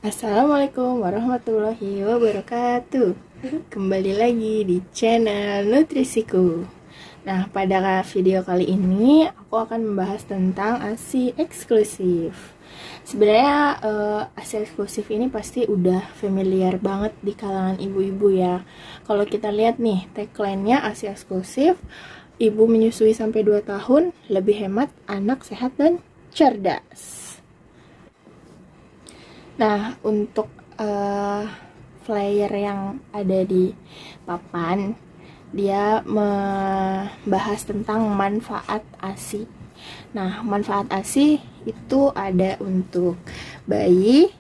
Assalamualaikum warahmatullahi wabarakatuh. Kembali lagi di channel Nutrisiku. Nah, pada video kali ini aku akan membahas tentang ASI eksklusif. Sebenarnya ASI eksklusif ini pasti udah familiar banget di kalangan ibu-ibu ya. Kalau kita lihat nih, tagline-nya ASI eksklusif, ibu menyusui sampai 2 tahun, lebih hemat, anak sehat dan cerdas. Nah, untuk flyer yang ada di papan, dia membahas tentang manfaat ASI. Nah, manfaat ASI itu ada untuk bayi,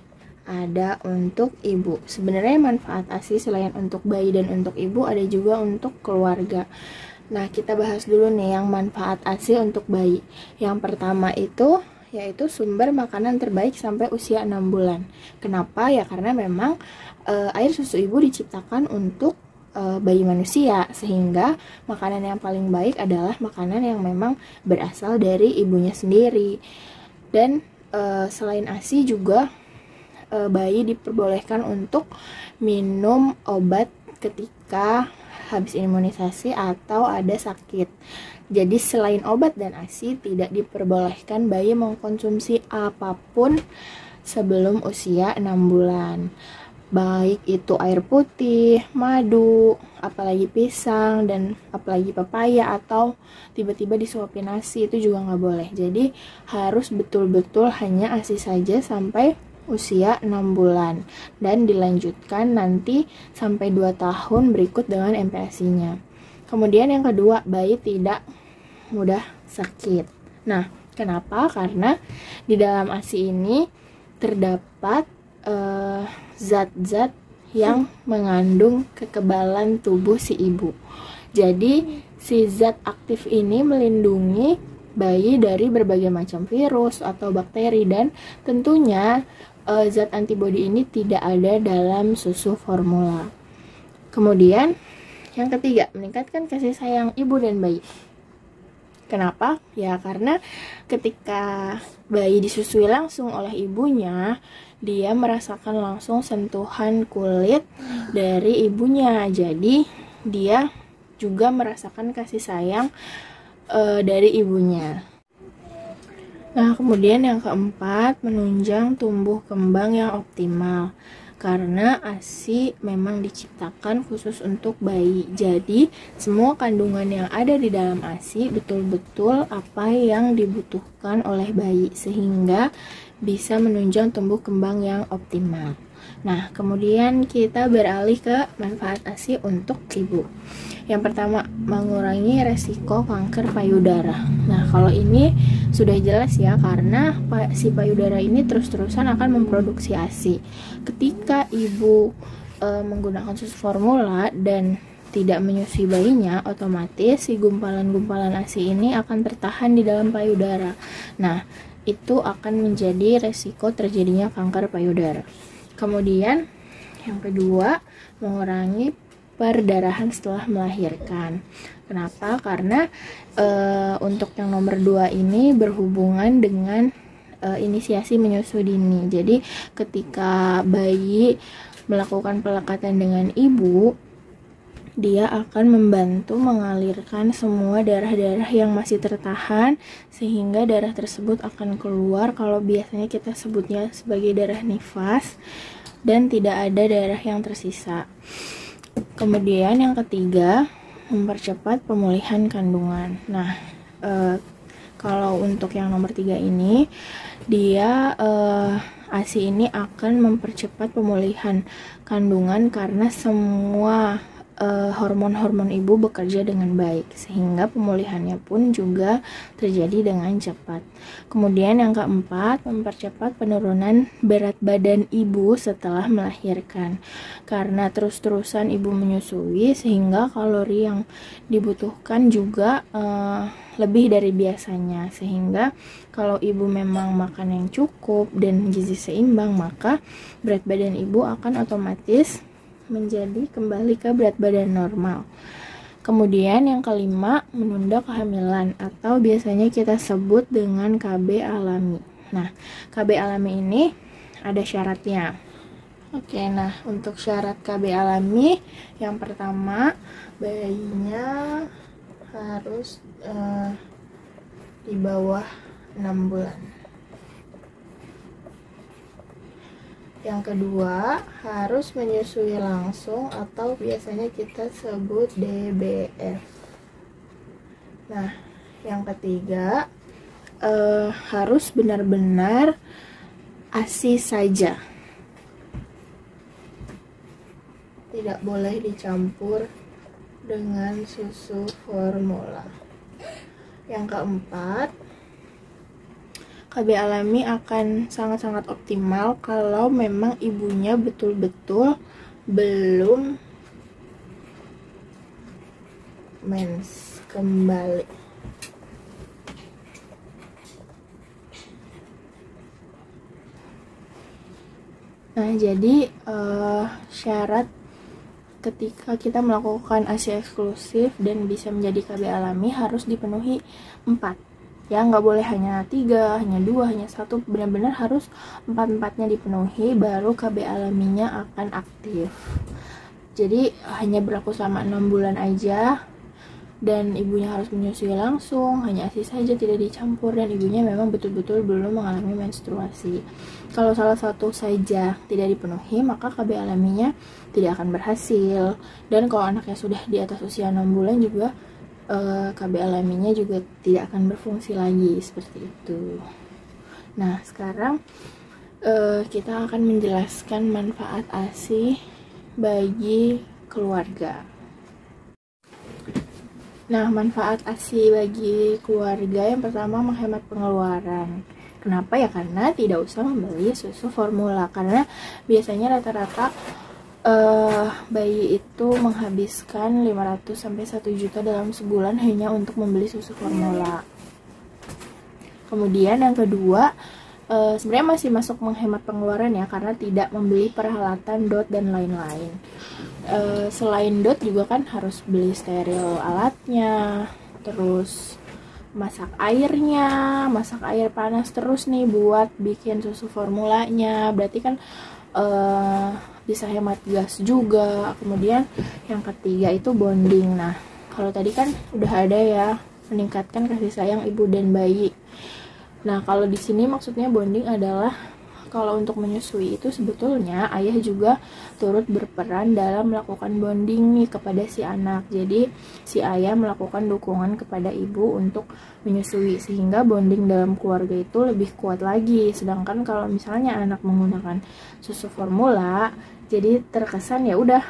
ada untuk ibu. Sebenarnya manfaat ASI selain untuk bayi dan untuk ibu, ada juga untuk keluarga. Nah, kita bahas dulu nih yang manfaat ASI untuk bayi. Yang pertama itu yaitu sumber makanan terbaik sampai usia 6 bulan. Kenapa? Ya karena memang air susu ibu diciptakan untuk bayi manusia, sehingga makanan yang paling baik adalah makanan yang memang berasal dari ibunya sendiri. Dan selain ASI juga bayi diperbolehkan untuk minum obat ketika habis imunisasi atau ada sakit. Jadi selain obat dan ASI, tidak diperbolehkan bayi mengkonsumsi apapun sebelum usia 6 bulan. Baik itu air putih, madu, apalagi pisang, dan apalagi pepaya, atau tiba-tiba disuapin nasi, itu juga nggak boleh. Jadi harus betul-betul hanya ASI saja sampai usia 6 bulan. Dan dilanjutkan nanti sampai 2 tahun berikut dengan MPASI-nya. Kemudian yang kedua, bayi tidak mudah sakit. Nah, kenapa? Karena di dalam ASI ini terdapat zat-zat yang mengandung kekebalan tubuh si ibu. Jadi, si zat aktif ini melindungi bayi dari berbagai macam virus atau bakteri, dan tentunya zat antibodi ini tidak ada dalam susu formula. Kemudian, yang ketiga, meningkatkan kasih sayang ibu dan bayi. Kenapa? Ya karena ketika bayi disusui langsung oleh ibunya, dia merasakan langsung sentuhan kulit dari ibunya. Jadi dia juga merasakan kasih sayang dari ibunya. Nah, kemudian yang keempat, menunjang tumbuh kembang yang optimal. Karena ASI memang diciptakan khusus untuk bayi. Jadi, semua kandungan yang ada di dalam ASI betul-betul apa yang dibutuhkan oleh bayi, sehingga bisa menunjang tumbuh kembang yang optimal. Nah, kemudian kita beralih ke manfaat ASI untuk ibu. Yang pertama, mengurangi resiko kanker payudara. Nah, kalau ini sudah jelas ya, karena si payudara ini terus-terusan akan memproduksi ASI. Ketika ibu menggunakan susu formula dan tidak menyusui bayinya, otomatis si gumpalan-gumpalan ASI ini akan tertahan di dalam payudara. Nah, itu akan menjadi resiko terjadinya kanker payudara. Kemudian yang kedua, mengurangi perdarahan setelah melahirkan. Kenapa? Karena untuk yang nomor 2 ini berhubungan dengan inisiasi menyusui dini. Jadi ketika bayi melakukan pelekatan dengan ibu, dia akan membantu mengalirkan semua darah-darah yang masih tertahan, sehingga darah tersebut akan keluar, kalau biasanya kita sebutnya sebagai darah nifas, dan tidak ada darah yang tersisa. Kemudian yang ketiga, mempercepat pemulihan kandungan. Nah, kalau untuk yang nomor 3 ini, dia ASI ini akan mempercepat pemulihan kandungan karena semua hormon-hormon ibu bekerja dengan baik, sehingga pemulihannya pun juga terjadi dengan cepat. Kemudian yang keempat, mempercepat penurunan berat badan ibu setelah melahirkan. Karena terus-terusan ibu menyusui, sehingga kalori yang dibutuhkan juga lebih dari biasanya, sehingga kalau ibu memang makan yang cukup dan gizi seimbang, maka berat badan ibu akan otomatis menjadi kembali ke berat badan normal. Kemudian yang kelima, menunda kehamilan atau biasanya kita sebut dengan KB alami. Nah, KB alami ini ada syaratnya. Oke, nah untuk syarat KB alami yang pertama, bayinya harus di bawah 6 bulan. Yang kedua, harus menyusui langsung atau biasanya kita sebut DBF. Nah, yang ketiga, harus benar-benar ASI saja. Tidak boleh dicampur dengan susu formula. Yang keempat, KB alami akan sangat-sangat optimal kalau memang ibunya betul-betul belum mens kembali. Nah, jadi syarat ketika kita melakukan ASI eksklusif dan bisa menjadi KB alami harus dipenuhi 4. Ya, nggak boleh hanya 3, hanya 2, hanya 1, benar-benar harus 4-4-nya dipenuhi, baru KB alaminya akan aktif. Jadi hanya berlaku selama 6 bulan aja, dan ibunya harus menyusui langsung, hanya ASI saja, tidak dicampur, dan ibunya memang betul-betul belum mengalami menstruasi. Kalau salah satu saja tidak dipenuhi, maka KB alaminya tidak akan berhasil. Dan kalau anaknya sudah di atas usia 6 bulan juga KB alaminya juga tidak akan berfungsi lagi, seperti itu. Nah, sekarang kita akan menjelaskan manfaat ASI bagi keluarga. Nah, manfaat ASI bagi keluarga yang pertama, menghemat pengeluaran. Kenapa ya? Karena tidak usah membeli susu formula. Karena biasanya rata-rata bayi itu menghabiskan 500-1 juta dalam sebulan hanya untuk membeli susu formula. Kemudian yang kedua, sebenarnya masih masuk menghemat pengeluaran ya, karena tidak membeli peralatan DOT dan lain-lain. Selain DOT juga kan harus beli steril alatnya, terus masak airnya, masak air panas terus nih buat bikin susu formulanya, berarti kan bisa hemat gas juga. Kemudian yang ketiga itu bonding. Nah, kalau tadi kan udah ada ya, meningkatkan kasih sayang ibu dan bayi. Nah, kalau di sini maksudnya bonding adalah kalau untuk menyusui itu sebetulnya ayah juga turut berperan dalam melakukan bonding nih kepada si anak. Jadi si ayah melakukan dukungan kepada ibu untuk menyusui, sehingga bonding dalam keluarga itu lebih kuat lagi. Sedangkan kalau misalnya anak menggunakan susu formula, jadi terkesan ya udah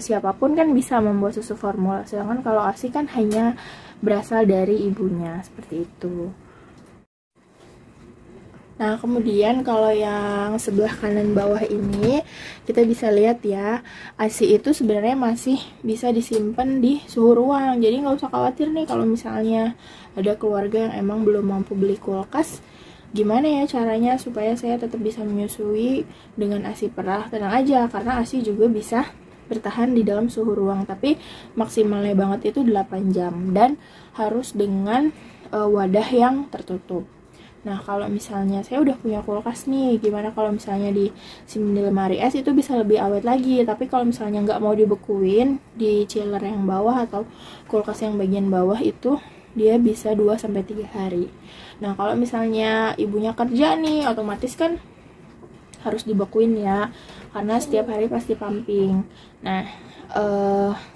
siapapun kan bisa membuat susu formula. Sedangkan kalau ASI kan hanya berasal dari ibunya, seperti itu. Nah, kemudian kalau yang sebelah kanan bawah ini, kita bisa lihat ya, ASI itu sebenarnya masih bisa disimpan di suhu ruang. Jadi nggak usah khawatir nih kalau misalnya ada keluarga yang emang belum mampu beli kulkas, gimana ya caranya supaya saya tetap bisa menyusui dengan ASI perah. Tenang aja, karena ASI juga bisa bertahan di dalam suhu ruang, tapi maksimalnya banget itu 8 jam dan harus dengan wadah yang tertutup. Nah, kalau misalnya saya udah punya kulkas nih, gimana kalau misalnya disimpan di lemari es, itu bisa lebih awet lagi. Tapi kalau misalnya nggak mau dibekuin, di chiller yang bawah atau kulkas yang bagian bawah itu dia bisa 2-3 hari. Nah, kalau misalnya ibunya kerja nih, otomatis kan harus dibekuin ya, karena setiap hari pasti pumping. Nah,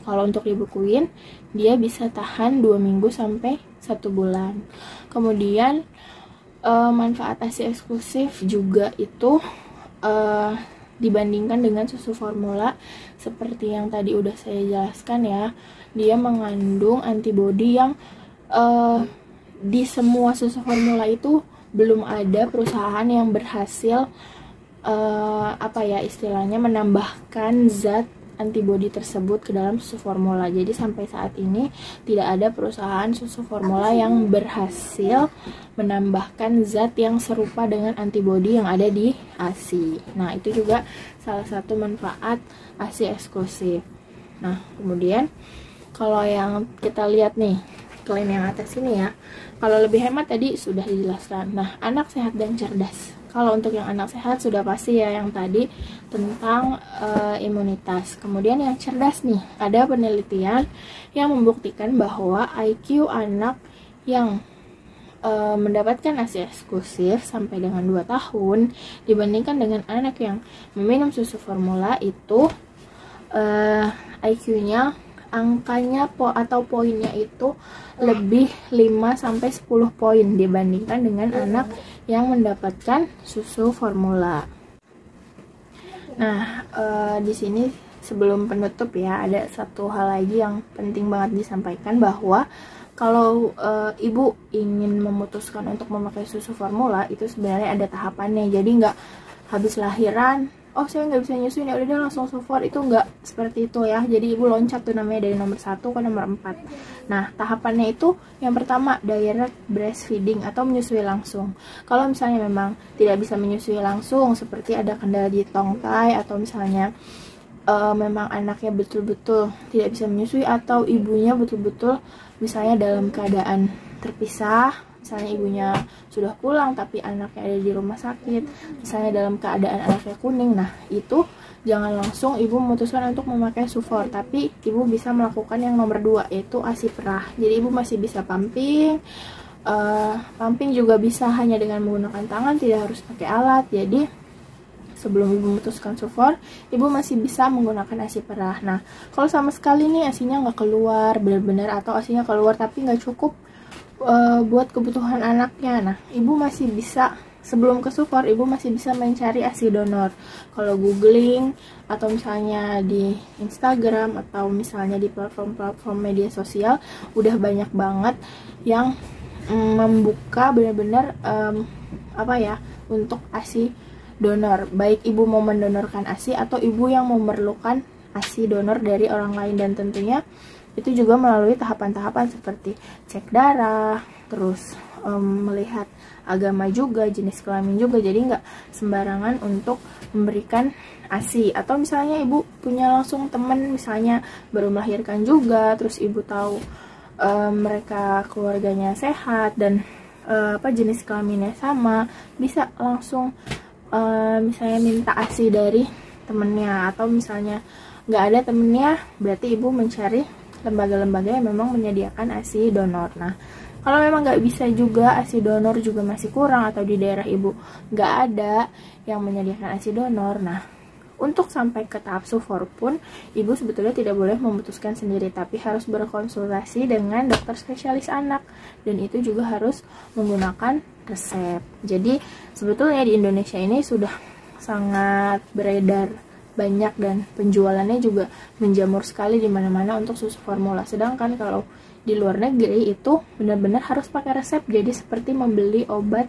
kalau untuk dibekuin, dia bisa tahan 2 minggu sampai 1 bulan. Kemudian manfaat ASI eksklusif juga itu dibandingkan dengan susu formula, seperti yang tadi udah saya jelaskan ya, dia mengandung antibodi yang di semua susu formula itu belum ada perusahaan yang berhasil istilahnya menambahkan zat antibodi tersebut ke dalam susu formula. Jadi sampai saat ini tidak ada perusahaan susu formula yang berhasil menambahkan zat yang serupa dengan antibodi yang ada di ASI. Nah, itu juga salah satu manfaat ASI eksklusif. Nah, kemudian kalau yang kita lihat nih, klaim yang atas ini ya, kalau lebih hemat tadi sudah dijelaskan. Nah, anak sehat dan cerdas. Kalau untuk yang anak sehat sudah pasti ya yang tadi tentang imunitas. Kemudian yang cerdas nih, ada penelitian yang membuktikan bahwa IQ anak yang mendapatkan ASI eksklusif sampai dengan 2 tahun dibandingkan dengan anak yang meminum susu formula itu IQ-nya angkanya atau poinnya itu lebih 5-10 poin dibandingkan dengan anak yang mendapatkan susu formula. Nah, di sini sebelum penutup ya, ada satu hal lagi yang penting banget disampaikan, bahwa kalau ibu ingin memutuskan untuk memakai susu formula itu sebenarnya ada tahapannya. Jadi nggak habis lahiran, oh saya nggak bisa nyusuin, ya udah deh langsung support, itu nggak seperti itu ya. Jadi ibu loncat tuh namanya dari nomor 1 ke nomor 4. Nah, tahapannya itu yang pertama direct breastfeeding atau menyusui langsung. Kalau misalnya memang tidak bisa menyusui langsung, seperti ada kendala di tongkai atau misalnya memang anaknya betul-betul tidak bisa menyusui atau ibunya betul-betul misalnya dalam keadaan terpisah, misalnya ibunya sudah pulang tapi anaknya ada di rumah sakit, misalnya dalam keadaan anaknya kuning, nah itu jangan langsung ibu memutuskan untuk memakai Sufor, tapi ibu bisa melakukan yang nomor 2 yaitu ASI perah. Jadi ibu masih bisa pumping, pumping juga bisa hanya dengan menggunakan tangan, tidak harus pakai alat. Jadi sebelum ibu memutuskan Sufor, ibu masih bisa menggunakan ASI perah. Nah, kalau sama sekali nih ASInya nggak keluar benar-benar, atau ASInya keluar tapi nggak cukup buat kebutuhan anaknya, nah ibu masih bisa, sebelum ke Sufor ibu masih bisa mencari ASI donor. Kalau googling atau misalnya di Instagram atau misalnya di platform-platform media sosial udah banyak banget yang membuka benar-benar untuk ASI donor, baik ibu mau mendonorkan ASI atau ibu yang memerlukan ASI donor dari orang lain. Dan tentunya itu juga melalui tahapan-tahapan seperti cek darah, terus melihat agama juga, jenis kelamin juga. Jadi nggak sembarangan untuk memberikan ASI. Atau misalnya ibu punya langsung temen misalnya baru melahirkan juga, terus ibu tahu mereka keluarganya sehat dan jenis kelaminnya sama, bisa langsung misalnya minta ASI dari temennya. Atau misalnya nggak ada temennya, berarti ibu mencari lembaga-lembaga yang memang menyediakan ASI donor. Nah, kalau memang nggak bisa juga, ASI donor juga masih kurang, atau di daerah ibu nggak ada yang menyediakan ASI donor, nah untuk sampai ke tahap Sufor pun ibu sebetulnya tidak boleh memutuskan sendiri, tapi harus berkonsultasi dengan dokter spesialis anak, dan itu juga harus menggunakan resep. Jadi sebetulnya di Indonesia ini sudah sangat beredar banyak dan penjualannya juga menjamur sekali di mana-mana untuk susu formula. Sedangkan kalau di luar negeri itu benar-benar harus pakai resep, jadi seperti membeli obat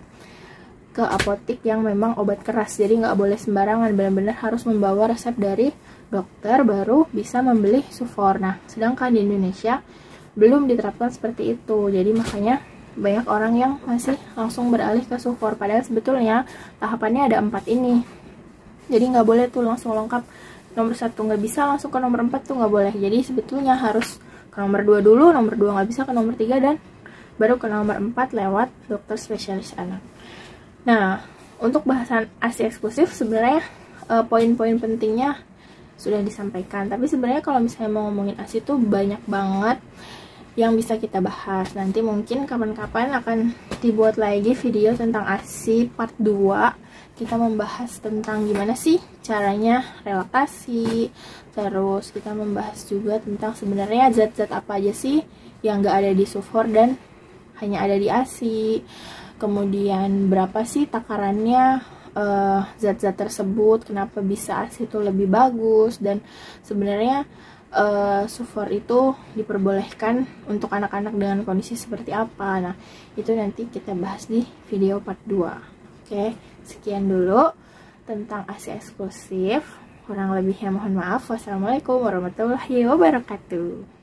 ke apotik yang memang obat keras. Jadi nggak boleh sembarangan, benar-benar harus membawa resep dari dokter baru bisa membeli Sufor. Nah, sedangkan di Indonesia belum diterapkan seperti itu. Jadi makanya banyak orang yang masih langsung beralih ke Sufor, padahal sebetulnya tahapannya ada 4 ini. Jadi nggak boleh tuh langsung lengkap nomor 1 nggak bisa langsung ke nomor 4 tuh nggak boleh. Jadi sebetulnya harus ke nomor 2 dulu, nomor 2 nggak bisa ke nomor 3, dan baru ke nomor 4 lewat dokter spesialis anak. Nah, untuk bahasan ASI eksklusif sebenarnya poin-poin pentingnya sudah disampaikan. Tapi sebenarnya kalau misalnya mau ngomongin ASI tuh banyak banget yang bisa kita bahas. Nanti mungkin kapan-kapan akan dibuat lagi video tentang ASI part 2. Kita membahas tentang gimana sih caranya relaksasi, terus kita membahas juga tentang sebenarnya zat-zat apa aja sih yang gak ada di Sufor dan hanya ada di ASI. Kemudian berapa sih takarannya zat-zat tersebut, kenapa bisa ASI itu lebih bagus, dan sebenarnya Sufor itu diperbolehkan untuk anak-anak dengan kondisi seperti apa. Nah, itu nanti kita bahas di video part 2. Oke, sekian dulu tentang ASI eksklusif. Kurang lebihnya mohon maaf. Wassalamualaikum warahmatullahi wabarakatuh.